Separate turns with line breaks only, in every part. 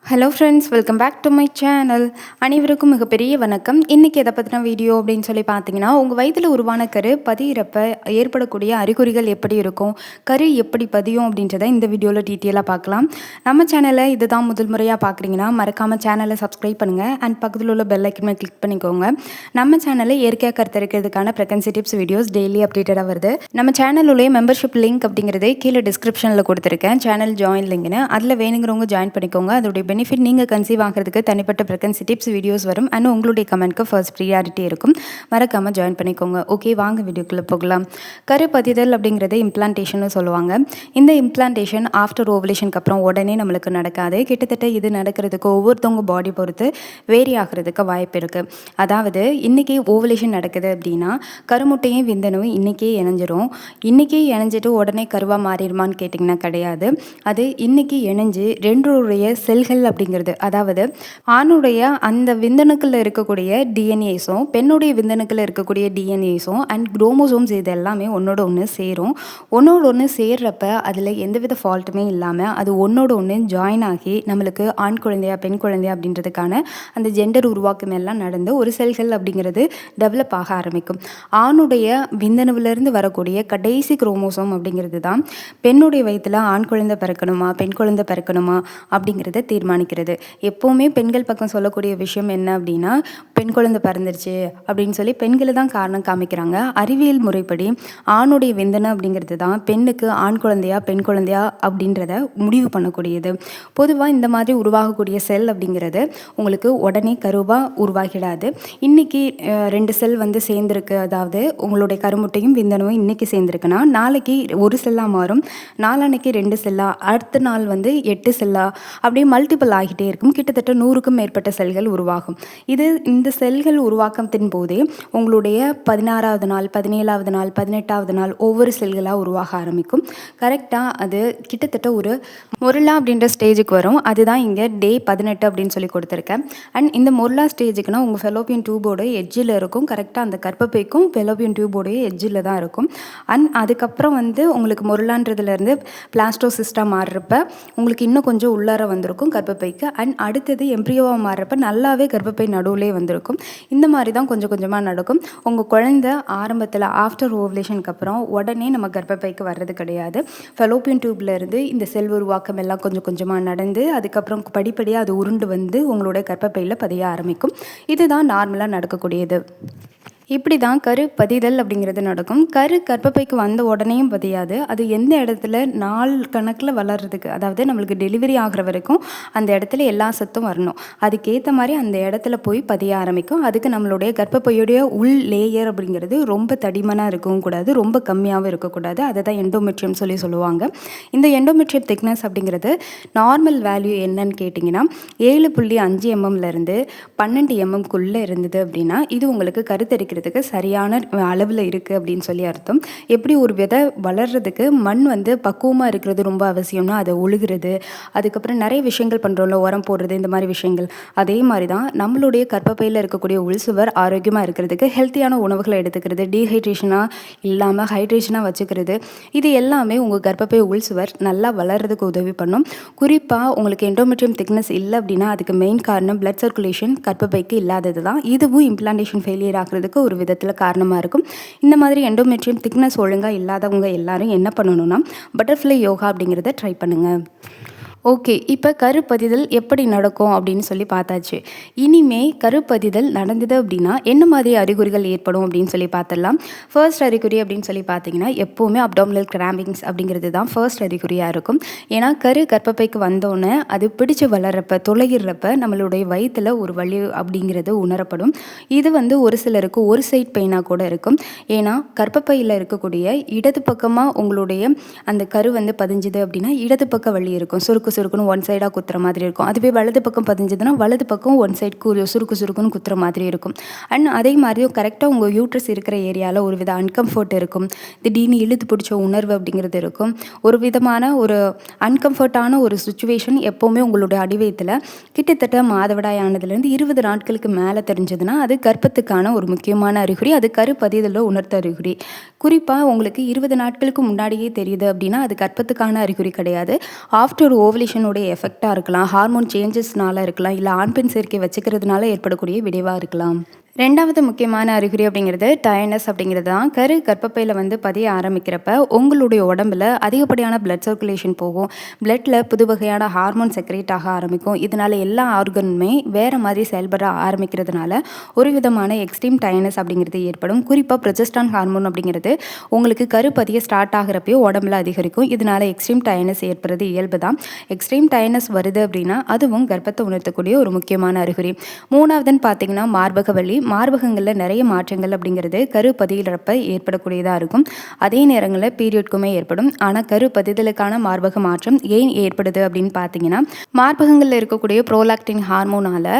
Hello friends, welcome back to my channel. அனைவருக்கும் மிகப்பெரிய வணக்கம். இன்றைக்கி எதை பற்றின வீடியோ அப்படின்னு சொல்லி பார்த்தீங்கன்னா, உங்கள் வயிற்றில் உருவான கரு பதியிறப்ப ஏற்படக்கூடிய அறிகுறிகள் எப்படி இருக்கும், கரு எப்படி பதியும் அப்படின்றத இந்த வீடியோவில் டீட்டெயிலாக பார்க்கலாம். நம்ம சேனலை இதுதான் முதல் முறையாக பார்க்குறீங்கன்னா மறக்காமல் சேனலை சப்ஸ்கிரைப் பண்ணுங்கள் அண்ட் பக்கத்தில் உள்ள பெல் ஐக்கனை கிளிக் பண்ணிக்கோங்க. நம்ம சேனலில் இயற்கையாக கருத்தரிக்கிறதுக்கான ப்ரெக்னன்சி டிப்ஸ் வீடியோஸ் டெய்லி அப்டேட்டடாக வருது. நம்ம சேனலுடைய மெம்பர்ஷிப் லிங்க் அப்படிங்கிறதே கீழே டிஸ்கிரிப்ஷனில் கொடுத்துருக்கேன், சேனல் ஜாயின் லிங்க்னு. அதில் வேணுங்கிறவங்க ஜாயின் பண்ணிக்கோங்க. அதோடைய பெனிஃபிட் நீங்கள் கன்சீவ் ஆகிறதுக்கு தனிப்பட்ட ப்ரெக்னன்சி டிப்ஸ் வீடியோஸ் வரும் அண்ட் உங்களுடைய கமெண்ட்க்கு ஃபர்ஸ்ட் ப்ரியாரிட்டி இருக்கும். மறக்காமல் ஜாயின் பண்ணிக்கோங்க. ஓகே, வாங்க வீடியோக்குள்ளே போகலாம். கரு பதிதல் அப்படிங்கிறது இம்ப்ளான்டேஷன் சொல்லுவாங்க. இந்த இம்ப்ளான்டேஷன் ஆஃப்டர் ஓவலேஷனுக்கு அப்புறம் உடனே நம்மளுக்கு நடக்காது. கிட்டத்தட்ட இது நடக்கிறதுக்கு ஒவ்வொருத்தவங்க பாடி பொறுத்து வேரி ஆகிறதுக்கு வாய்ப்பு இருக்குது. அதாவது இன்றைக்கி ஓவலேஷன் நடக்குது அப்படின்னா கருமுட்டையும் விந்தணுவும் இன்றைக்கே இணைஞ்சிரும். இன்றைக்கே இணைஞ்சிட்டு உடனே கருவாக மாறிடுமான்னு கேட்டிங்கன்னா கிடையாது. அது இன்றைக்கி இணைஞ்சு ரெண்டுடைய செல்கள் அப்படிங்கிறது, அதாவது ஆணுடைய அந்த விந்தணுக்களில் இருக்கக்கூடிய டிஎன்ஏஸும் பெண்ணுடைய விந்தணுக்களில் இருக்கக்கூடிய டிஎன்ஏஸும் அண்ட் குரோமோசோம்ஸ் இது எல்லாமே ஒன்றோட ஒன்று சேரும். ஒன்றோட ஒன்று சேர்றப்ப அதில் எந்தவித ஃபால்ட்டுமே இல்லாமல் அது ஒன்றோட ஒன்று ஜாயின் ஆகி நம்மளுக்கு ஆண் குழந்தையா பெண் குழந்தையா அப்படின்றதுக்கான அந்த ஜெண்டர் உருவாக்கம் எல்லாம் நடந்து ஒரு செல்கள் அப்படிங்கிறது டெவலப் ஆக ஆரம்பிக்கும். ஆணுடைய விந்தணுவிலிருந்து வரக்கூடிய கடைசி குரோமோசோம் அப்படிங்கிறது தான் பெண்ணுடைய வயிற்றில் ஆண் குழந்தை பிறக்கணுமா பெண் குழந்தை பிறக்கணுமா அப்படிங்கிறத தீர்மானிக்கிறது. எப்போவுமே பெண்கள் பக்கம் சொல்லக்கூடிய விஷயம் என்ன அப்படின்னா, பெண் குழந்தை பிறந்துருச்சு அப்படின்னு சொல்லி பெண்களை தான் காரணம் காமிக்கிறாங்க. அறிவியல் முறைப்படி ஆணுடைய விந்தணு அப்படிங்கிறது தான் பெண்ணுக்கு ஆண் குழந்தையா பெண் குழந்தையா அப்படின்றத முடிவு பண்ணக்கூடியது. பொதுவாக இந்த மாதிரி உருவாகக்கூடிய செல் அப்படிங்கிறது உங்களுக்கு உடனே கருவாக உருவாகிடாது. இன்றைக்கி 2 செல் வந்து சேர்ந்துருக்கு, அதாவது உங்களுடைய கருமுட்டையும் விந்தணுவும் இன்றைக்கி சேர்ந்துருக்குன்னா நாளைக்கு ஒரு செல்லாக மாறும், நாளான்னைக்கு 2 செல்லா, அடுத்த நாள் வந்து 8 செல்லா, அப்படியே மல்டிபிள் ஆகிட்டே இருக்கும். கிட்டத்தட்ட 100க்கும் மேற்பட்ட செல்கள் உருவாகும். இந்த செல்கள் உருவாக்கத்தின் போதே உங்களுடைய 16வது நாள் 17வது நாள் 18வது நாள் ஒவ்வொரு செல்களாக உருவாக ஆரம்பிக்கும். கரெக்டாக அது கிட்டத்தட்ட ஒரு மொருலா அப்படின்ற ஸ்டேஜுக்கு வரும். அதுதான் இங்கே டே 18 அப்படின்னு சொல்லி கொடுத்துருக்கேன். அண்ட் இந்த மொருலா ஸ்டேஜுக்குன்னா உங்கள் ஃபெலோப்பியன் டியூபோட எட்ஜில் இருக்கும். கரெக்டாக அந்த கர்ப்பப்பைக்கும் ஃபெலோப்பியன் டியூபோடைய எட்ஜில் தான் இருக்கும். அண்ட் அதுக்கப்புறம் வந்து உங்களுக்கு மொருலான்றதுலேருந்து பிளாஸ்டோசிஸ்டாக மாறுறப்ப உங்களுக்கு இன்னும் கொஞ்சம் உள்ளார வந்திருக்கும் கர்ப்பப்பைக்கு. அண்ட் அடுத்தது எம்ப்ரியோவாக மாறுறப்ப நல்லாவே கர்ப்பப்பை நடுவுலே வந்திருக்கும். இந்த மாதிரி தான் கொஞ்சம் கொஞ்சமாக நடக்கும். உங்கள் குழந்தை ஆரம்பத்தில் ஆஃப்டர் ஓவலேஷனுக்கு அப்புறம் உடனே நம்ம கர்ப்பப்பைக்கு வர்றது கிடையாது. ஃபெலோப்பியன் டியூப்லேருந்து இந்த செல் உருவாக்கம் எல்லாம் கொஞ்சம் கொஞ்சமாக நடந்து அதுக்கப்புறம் படிப்படியாக அது உருண்டு வந்து உங்களோட கர்ப்பப்பையில் பதிய ஆரம்பிக்கும். இதுதான் நார்மலாக நடக்கக்கூடியது. இப்படி தான் கரு பதிதல் அப்படிங்கிறது நடக்கும். கர்ப்பப்பைக்கு வந்த உடனேயும் பதியாது. அது எந்த இடத்துல நாள் கணக்கில் வளர்கிறதுக்கு, அதாவது நம்மளுக்கு டெலிவரி ஆகிற வரைக்கும் அந்த இடத்துல எல்லா சத்தும் வரணும். அதுக்கேற்ற மாதிரி அந்த இடத்துல போய் பதிய ஆரம்பிக்கும். அதுக்கு நம்மளுடைய கர்ப்பப்பையுடைய உள் லேயர் அப்படிங்கிறது ரொம்ப தடிமனாக இருக்கவும் கூடாது, ரொம்ப கம்மியாகவும் இருக்கக்கூடாது. அதை தான் எண்டோமெட்ரியம் சொல்லுவாங்க. இந்த எண்டோமெட்ரியம் திக்னஸ் அப்படிங்கிறது நார்மல் வேல்யூ என்னன்னு கேட்டிங்கன்னா 7.5 mmலேருந்து 12 mmக்குள்ளே இருந்தது அப்படின்னா இது உங்களுக்கு கருத்தரிக்க சரியான அளவில் இருக்குது அப்படின்னு சொல்லி அர்த்தம். எப்படி ஒரு விதை வளர்றதுக்கு மண் வந்து பக்குவமாக இருக்கிறது ரொம்ப அவசியம்னா அதை ஒழுகிறது, அதுக்கப்புறம் நிறைய விஷயங்கள் பண்ணுறோம்ல, உரம் போடுறது, இந்த மாதிரி விஷயங்கள். அதே மாதிரி தான் நம்மளுடைய கர்ப்பப்பையில் இருக்கக்கூடிய உள்சுவர் ஆரோக்கியமாக இருக்கிறதுக்கு ஹெல்த்தியான உணவுகளை எடுத்துக்கிறது, டீஹைட்ரேஷனாக இல்லாமல் ஹைட்ரேஷனாக வச்சுக்கிறது, இது எல்லாமே உங்கள் கர்ப்பப்பை உள்சுவர் நல்லா வளர்கிறதுக்கு உதவி பண்ணும். குறிப்பாக உங்களுக்கு எண்டோமெட்ரியம் திக்னஸ் இல்லை அப்படின்னா அதுக்கு மெயின் காரணம் பிளட் சர்க்குலேஷன் கர்ப்பப்பைக்கு இல்லாதது தான். இதுவும் இம்ப்ளான்டேஷன் ஃபெயிலியர் ஆகிறதுக்கு ஒரு விதத்தில் காரணமாக இருக்கும். இந்த மாதிரி எண்டோமெட்ரியம் திக்னஸ் ஒழுங்காக இல்லாதவங்க எல்லாரும் என்ன பண்ணணும்னா பட்டர்ஃப்ளை யோகா அப்படிங்கிறத ட்ரை பண்ணுங்கள். ஓகே, இப்போ கருப்பதிதல் எப்படி நடக்கும் அப்படின்னு சொல்லி பார்த்தாச்சு. இனிமே கருப்பதிதல் நடந்தது அப்படின்னா என்ன மாதிரி அறிகுறிகள் ஏற்படும் அப்படின்னு சொல்லி பார்த்துடலாம். ஃபர்ஸ்ட் அறிகுறி அப்படின்னு சொல்லி பார்த்தீங்கன்னா எப்போவுமே அப்டாமினல் கிராம்பிங்ஸ் அப்படிங்கிறது தான் ஃபர்ஸ்ட் அறிகுறியாக இருக்கும். ஏன்னா கர்ப்பப்பைக்கு வந்தோடனே அது பிடிச்சு வளர்றப்ப தொலைகிறப்ப நம்மளுடைய வயிற்றில் ஒரு வலி அப்படிங்கிறது உணரப்படும். இது வந்து ஒரு சிலருக்கு ஒரு சைட் பெயினாக கூட இருக்கும். ஏன்னா கர்ப்பப்பையில் இருக்கக்கூடிய இடது பக்கமாக உங்களுடைய அந்த கரு வந்து பதிஞ்சுது அப்படின்னா இடது பக்க வலி இருக்கும், சுருக்குன்னு ஒன் சைடாக குத்துற மாதிரி இருக்கும். அதுவே வலது பக்கம் பதிஞ்சதுன்னா வலது பக்கம் ஒன் சைடு சுருக்குன்னு குத்துற மாதிரி இருக்கும். அண்ட் அதே மாதிரி கரெக்டாக உங்கள் யூட்ரஸ் இருக்கிற ஏரியாவில் ஒரு வித அன்கம்ஃபர்ட் இருக்கும், திடீர்னு இழுத்து பிடிச்ச உணர்வு அப்படிங்கிறது இருக்கும். ஒரு விதமான ஒரு அன்கம்ஃபர்ட்டான ஒரு சுச்சுவேஷன் எப்போவுமே உங்களுடைய அடிவயத்தில் கிட்டத்தட்ட மாதவிடாய் ஆனதுலேருந்து 20 நாட்களுக்கு மேலே தெரிஞ்சதுன்னா அது கர்ப்பத்துக்கான ஒரு முக்கியமான அறிகுறி. அது கருப்பதிதல உணர்த்த அறிகுறி. குறிப்பாக உங்களுக்கு 20 நாட்களுக்கு முன்னாடியே தெரியுது அப்படின்னா அது கர்ப்பத்துக்கான அறிகுறி கிடையாது. ஆஃப்டர் ஓவலேஷன் ஓவலேஷனுடைய எஃபெக்டாக இருக்கலாம், ஹார்மோன் சேஞ்சஸ்னால இருக்கலாம், இல்லை ஆண் பெண் சேர்க்கை வச்சுக்கிறதுனால ஏற்படக்கூடிய விளைவாக இருக்கலாம். 2வது முக்கியமான அறிகுறி அப்படிங்கிறது டயர்ட்னஸ் அப்படிங்கிறது தான். கர்ப்பப்பையில் வந்து பதிய ஆரம்பிக்கிறப்ப உங்களுடைய உடம்புல அதிகப்படியான பிளட் சர்க்குலேஷன் போகும். பிளட்டில் புது வகையான ஹார்மோன் செக்ரேட் ஆக ஆரம்பிக்கும். இதனால் எல்லா ஆர்கனுமே வேறு மாதிரி செயல்பட ஆரம்பிக்கிறதுனால ஒரு விதமான எக்ஸ்ட்ரீம் டயர்ட்னஸ் அப்படிங்கிறது ஏற்படும். குறிப்பாக ப்ரொஜெஸ்ட்ரான் ஹார்மோன் அப்படிங்கிறது உங்களுக்கு கருப்பதிய ஸ்டார்ட் ஆகிறப்பையும் உடம்புல அதிகரிக்கும். இதனால் எக்ஸ்ட்ரீம் டயர்ட்னஸ் ஏற்படுறது இயல்பு தான். எக்ஸ்ட்ரீம் டயர்ட்னஸ் வருது அப்படின்னா அதுவும் கர்ப்பத்தை உணர்த்தக்கூடிய ஒரு முக்கியமான அறிகுறி. 3வதுன்னு பார்த்தீங்கன்னா மார்பக வலி. மார்பகங்களில் நிறைய மாற்றங்கள் அப்படிங்கிறது கருப்பதியிறப்ப ஏற்படக்கூடியதாக இருக்கும். அதே நேரங்களில் பீரியட்க்குமே ஏற்படும். ஆனால் கருப்பதிதலுக்கான மார்பக மாற்றம் ஏன் ஏற்படுது அப்படின்னு பார்த்தீங்கன்னா, மார்பகங்களில் இருக்கக்கூடிய ப்ரோலாக்டின் ஹார்மோனால்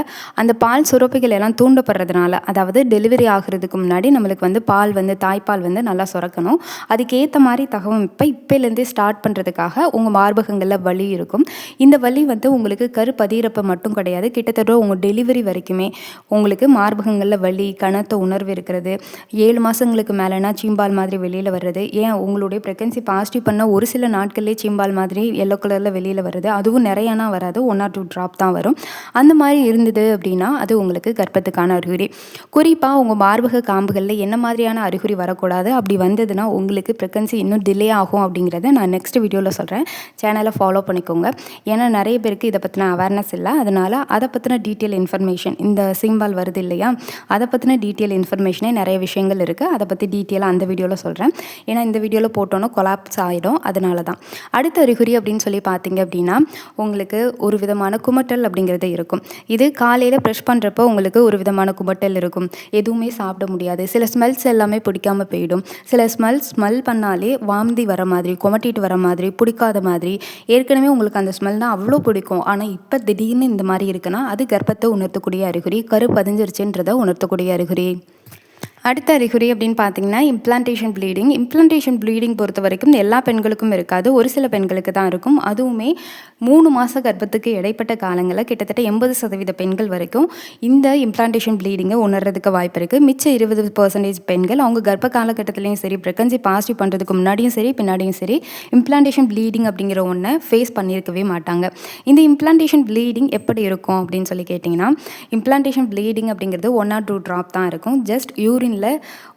அந்த பால் சுரப்பிகள் எல்லாம் தூண்டப்படுறதுனால, அதாவது டெலிவரி ஆகிறதுக்கு முன்னாடி நம்மளுக்கு வந்து பால் வந்து தாய்ப்பால் வந்து நல்லா சுரக்கணும். அதுக்கேற்ற மாதிரி தகவமைப்பை இப்போலேருந்தே ஸ்டார்ட் பண்ணுறதுக்காக உங்கள் மார்பகங்களில் வலி இருக்கும். இந்த வலி வந்து உங்களுக்கு கருப்பதியிறப்ப மட்டும் கிடையாது, கிட்டத்தட்ட உங்கள் டெலிவரி வரைக்குமே உங்களுக்கு மார்பகங்களில் வலி, கனத்த உணர்வு இருக்கிறது, 7 மாதங்களுக்கு மேலேனா சீம்பால் மாதிரி வெளியில் வர்றது, ஏன் உங்களுடைய ப்ரெக்னன்சி பாசிட்டிவ் பண்ண ஒரு சில நாட்கள்லேயே சீம்பால் மாதிரி எல்லோ கலரில் வெளியில் வருது, அதுவும் நிறையானா வராது, 1 or 2 ட்ராப் தான் வரும். அந்த மாதிரி இருந்தது அப்படின்னா அது உங்களுக்கு கர்ப்பத்துக்கான அறிகுறி. குறிப்பாக உங்கள் மார்பக காம்புகளில் என்ன மாதிரியான அறிகுறி வரக்கூடாது, அப்படி வந்ததுன்னா உங்களுக்கு ப்ரெக்னன்சி இன்னும் டிலே ஆகும் அப்படிங்கிறத நான் நெக்ஸ்ட் வீடியோவில் சொல்கிறேன். சேனலை ஃபாலோ பண்ணிக்கோங்க. ஏன்னா நிறைய பேருக்கு இதை பற்றின அவேர்னஸ் இல்லை. அதனால் அதை பற்றின டீட்டெயில் இன்ஃபர்மேஷன், இந்த சீம்பால் வருது இல்லையா, அதை பற்றின டீட்டெயில் இன்ஃபர்மேஷனே நிறைய விஷயங்கள் இருக்குது. அதை பற்றி டீட்டெயிலாக அந்த வீடியோவில் சொல்கிறேன். ஏன்னா இந்த வீடியோவில் போட்டோன்னா கொலாப்ஸ் ஆகிடும். அதனால தான். அடுத்த அறிகுறி அப்படின்னு சொல்லி பார்த்தீங்க அப்படின்னா உங்களுக்கு ஒரு விதமான குமட்டல் அப்படிங்கிறது இருக்கும். இது காலையில் ப்ரெஷ் பண்ணுறப்போ உங்களுக்கு ஒரு விதமான குமட்டல் இருக்கும். எதுவுமே சாப்பிட முடியாது. சில ஸ்மெல்ஸ் எல்லாமே பிடிக்காமல் போயிடும். சில ஸ்மெல் பண்ணாலே வாந்தி வர மாதிரி, குமட்டிட்டு வர மாதிரி, பிடிக்காத மாதிரி. ஏற்கனவே உங்களுக்கு அந்த ஸ்மெல்னால் அவ்வளோ பிடிக்கும். ஆனால் இப்போ திடீர்னு இந்த மாதிரி இருக்குன்னா அது கர்ப்பத்தை உணர்த்தக்கூடிய அறிகுறி, கரு பதிஞ்சிருச்சுன்றதை உணர்த்தக்கூடிய அறிகுறி. அடுத்த அறிகுறி அப்படின்னு பார்த்தீங்கன்னா இம்ப்ளான்டேஷன் ப்ளீடிங். இம்ப்ளான்டேஷன் ப்ளீடிங் பொறுத்த வரைக்கும் எல்லா பெண்களுக்கும் இருக்காது, ஒரு சில பெண்களுக்கு தான் இருக்கும். அதுவுமே 3 மாத கர்ப்பத்துக்கு இடைப்பட்ட காலங்களில் கிட்டத்தட்ட 80% பெண்கள் வரைக்கும் இந்த இம்ப்ளான்டேஷன் ப்ளீடிங்கை உணர்றதுக்கு வாய்ப்பு இருக்குது. மிச்ச 20% பெண்கள் அவங்க கர்ப்ப காலகட்டத்துலேயும் சரி, ப்ரெக்னன்சி பாசிட்டிவ் பண்ணுறதுக்கு முன்னாடியும் சரி பின்னாடியும் சரி இம்ப்ளான்டேஷன் ப்ளீடிங் அப்படிங்கிற ஒன்றை ஃபேஸ் பண்ணியிருக்கவே மாட்டாங்க. இந்த இம்ப்ளான்டேஷன் ப்ளீடிங் எப்படி இருக்கும் அப்படின்னு சொல்லி கேட்டிங்கன்னா, இம்ப்ளான்டேஷன் ப்ளீடிங் அப்படிங்கிறது 1 or 2 ட்ராப் தான் இருக்கும். ஜஸ்ட் யூரின்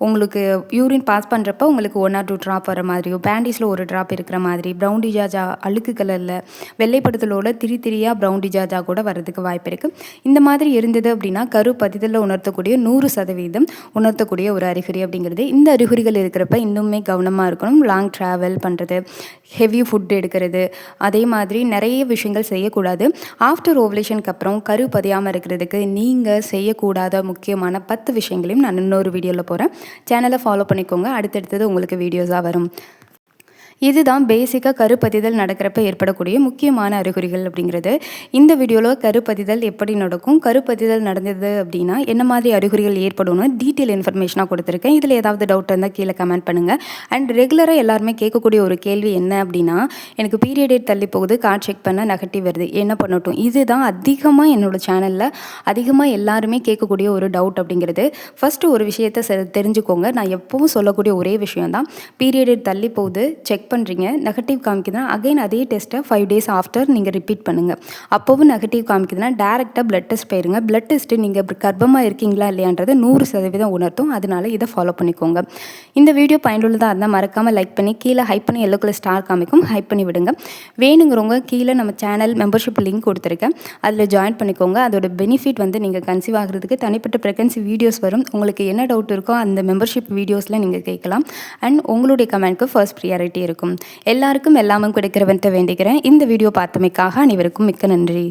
உங்களுக்கு யூரின் பாஸ் பண்ணுறப்ப உங்களுக்கு 1 or 2 ட்ராப் வர மாதிரியோ, பேண்டேஜில் ஒரு ட்ராப் இருக்கிற மாதிரி, ப்ரௌன் டிஜாஜா அழுக்கு கலரில் வெள்ளைப்படுத்தலோட திரியாக ப்ரௌன் டிஜாஜா கூட வரதுக்கு வாய்ப்பு இருக்குது. இந்த மாதிரி இருந்தது அப்படின்னா கரு பதிதலில் உணர்த்தக்கூடிய 100% உணர்த்தக்கூடிய ஒரு அறிகுறி அப்படிங்கிறது. இந்த அறிகுறிகள் இருக்கிறப்ப இன்னுமே கவனமாக இருக்கணும். லாங் ட்ராவல் பண்ணுறது, ஹெவி ஃபுட் எடுக்கிறது, அதே மாதிரி நிறைய விஷயங்கள் செய்யக்கூடாது. ஆஃப்டர் ஓவலேஷனுக்கு அப்புறம் கரு பதியாமல் இருக்கிறதுக்கு நீங்கள் செய்யக்கூடாத முக்கியமான 10 விஷயங்களையும் நான் இன்னொரு வீடியோவில் போகிறேன். சேனலை ஃபாலோ பண்ணிக்கோங்க. அடுத்தடுத்தது உங்களுக்கு வீடியோஸாக வரும். இதுதான் பேசிக்காக கருப்பதிதல் நடக்கிறப்ப ஏற்படக்கூடிய முக்கியமான அறிகுறிகள் அப்படிங்கிறது. இந்த வீடியோவில் கருப்பதிதல் எப்படி நடக்கும், கருப்பதிதல் நடந்தது அப்படின்னா என்ன மாதிரி அறிகுறிகள் ஏற்படும்னு டீட்டெயில் இன்ஃபர்மேஷனாக கொடுத்துருக்கேன். இதில் ஏதாவது டவுட் இருந்தால் கீழே கமெண்ட் பண்ணுங்கள். அண்ட் ரெகுலராக எல்லாருமே கேட்கக்கூடிய ஒரு கேள்வி என்ன அப்படின்னா, எனக்கு பீரியட் டேட் தள்ளி போகுது, கார்ட் செக் பண்ண நெகட்டிவ் வருது, என்ன பண்ணட்டும்? இதுதான் அதிகமாக என்னோடய சேனலில் அதிகமாக எல்லாருமே கேட்கக்கூடிய ஒரு டவுட் அப்படிங்கிறது. ஃபஸ்ட்டு ஒரு விஷயத்தை தெரிஞ்சுக்கோங்க. நான் எப்பவும் சொல்லக்கூடிய ஒரே விஷயம் தான், பீரியட் டேட் தள்ளி போகுது, செக் பண்ணுறீங்க, நெகட்டிவ் காமிக்குதுன்னா அகைன் அதே டெஸ்ட்டை 5 days ஆஃப்டர் நீங்கள் ரிப்பீட் பண்ணுங்கள். அப்போவும் நெகட்டிவ் காமிக்குதுன்னா டேரெக்டாக பிளட் டெஸ்ட் போயிருங்க. பிளட் டெஸ்ட்டு நீங்கள் கர்ப்பமாக இருக்கீங்களா இல்லையான்றது 100% உணர்த்தும். அதனால இதை ஃபாலோ பண்ணிக்கோங்க. இந்த வீடியோ பயனுள்ளதாக இருந்தால் மறக்காமல் லைக் பண்ணி கீழே ஹைப் பண்ணி எல்லோ கலர் ஸ்டார் காமிக்கும், ஹைப் பண்ணி விடுங்க. வேணுங்கிறவங்க கீழே நம்ம சேனல் மெம்பர்ஷிப் லிங்க் கொடுத்துருக்கேன், அதில் ஜாயின் பண்ணிக்கோங்க. அதோட பெனிஃபிட் வந்து நீங்கள் கன்சீவ் ஆகிறதுக்கு தனிப்பட்ட ப்ரெக்னன்சி வீடியோஸ் வரும். உங்களுக்கு என்ன டவுட் இருக்கோ அந்த மெம்பர்ஷிப் வீடியோஸில் நீங்கள் கேட்கலாம். அண்ட் உங்களுடைய கமெண்ட்க்கு ஃபர்ஸ்ட் ப்ரியாரிட்டி இருக்கும். எல்லாருக்கும் எல்லாமும் கிடைக்கிறவன்ட்டு வேண்டிக்கிறேன். இந்த வீடியோ பார்த்தமைக்காக அனைவருக்கும் மிக்க நன்றி.